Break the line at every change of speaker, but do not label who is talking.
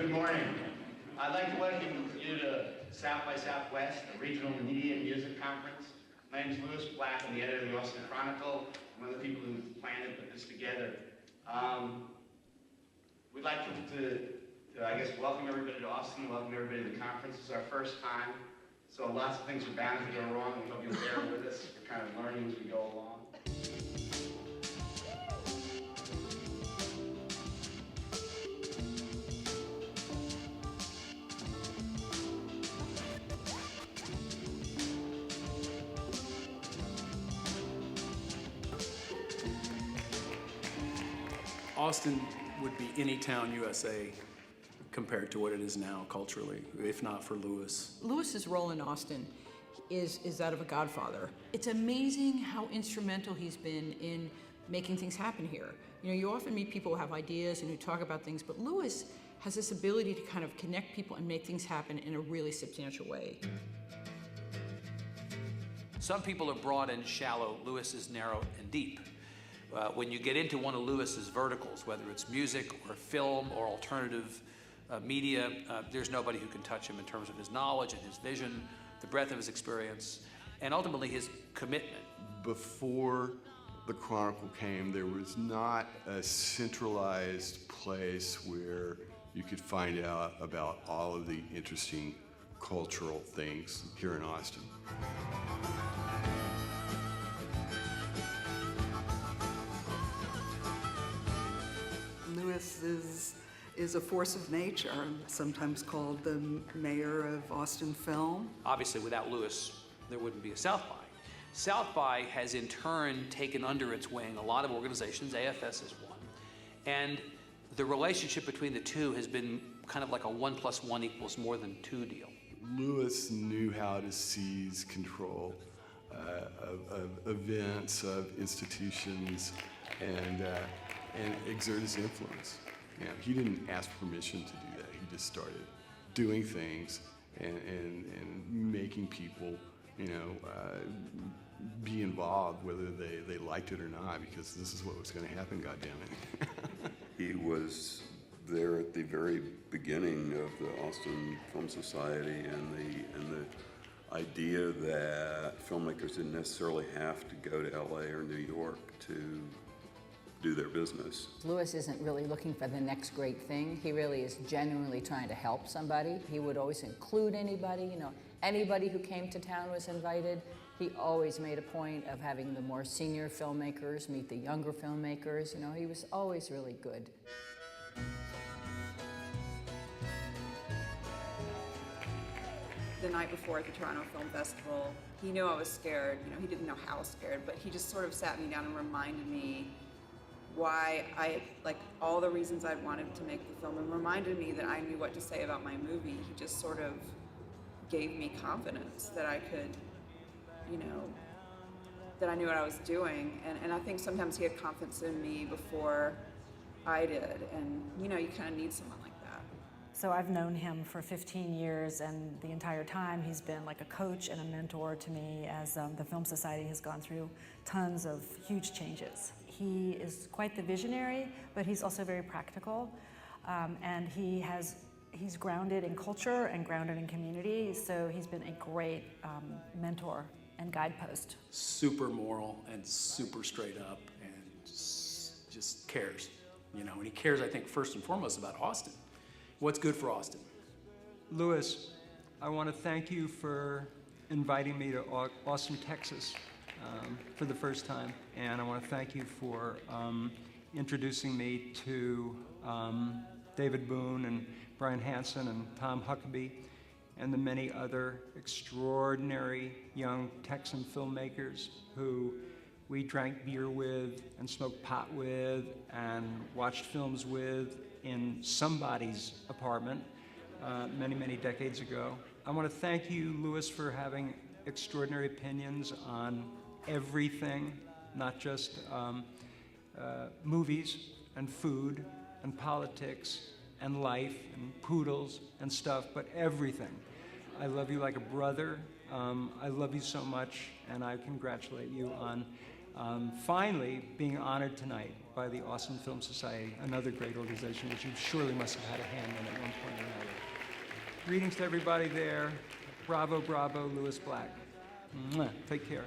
Good morning. I'd like to welcome you to South by Southwest, the Regional Media and Music Conference. My name is Louis Black. I'm the editor of the Austin Chronicle. I'm one of the people who planned and put this together. We'd like to I guess, welcome everybody to Austin, welcome everybody to the conference. This is our first time, so lots of things are bound to go wrong. We hope you'll bear with us. We're kind of learning as we go along.
Austin would be any town USA compared to what it is now culturally, if not for Louis.
Louis's role in Austin is that of a godfather. It's amazing how instrumental he's been in making things happen here. You know, you often meet people who have ideas and who talk about things, but Louis has this ability to kind of connect people and make things happen in a really substantial way.
Some people are broad and shallow. Louis is narrow and deep. When you get into one of Louis's verticals, whether it's music or film or alternative media, there's nobody who can touch him in terms of his knowledge and his vision, the breadth of his experience, and ultimately his commitment.
Before the Chronicle came, there was not a centralized place where you could find out about all of the interesting cultural things here in Austin.
Louis is a force of nature, sometimes called the mayor of Austin Film.
Obviously, without Louis, there wouldn't be a South by. South by has in turn taken under its wing a lot of organizations, AFS is one, and the relationship between the two has been kind of like a 1 + 1 = more than 2 deal.
Louis knew how to seize control of events, of institutions, and exert his influence. You know, he didn't ask permission to do that. He just started doing things and making people, you know, be involved, whether they liked it or not, because this is what was going to happen, goddammit.
He was there at the very beginning of the Austin Film Society and the idea that filmmakers didn't necessarily have to go to LA or New York to do their business.
Louis isn't really looking for the next great thing. He really is genuinely trying to help somebody. He would always include anybody, you know, anybody who came to town was invited. He always made a point of having the more senior filmmakers meet the younger filmmakers. You know, he was always really good.
The night before at the Toronto Film Festival, he knew I was scared. You know, he didn't know how scared, but he just sort of sat me down and reminded me why like all the reasons I wanted to make the film, and reminded me that I knew what to say about my movie. He just sort of gave me confidence that I could, you know, that I knew what I was doing. And I think sometimes he had confidence in me before I did. And, you know, you kind of need someone like that.
So I've known him for 15 years, and the entire time he's been like a coach and a mentor to me as the Film Society has gone through tons of huge changes. He is quite the visionary, but he's also very practical, and he's grounded in culture and grounded in community, so he's been a great mentor and guidepost.
Super moral and super straight up, and just cares, you know, and he cares, I think, first and foremost about Austin. What's good for Austin?
Louis, I want to thank you for inviting me to Austin, Texas for the first time. And I want to thank you for introducing me to David Boone and Brian Hansen and Tom Huckabee and the many other extraordinary young Texan filmmakers who we drank beer with and smoked pot with and watched films with in somebody's apartment many, many decades ago. I want to thank you, Louis, for having extraordinary opinions on everything, not just movies and food and politics and life and poodles and stuff, but everything. I love you like a brother. I love you so much, and I congratulate you on Finally, being honored tonight by the Austin Film Society, another great organization which you surely must have had a hand in at one point or another. Greetings to everybody there. Bravo, bravo, Louis Black. Mwah. Take care.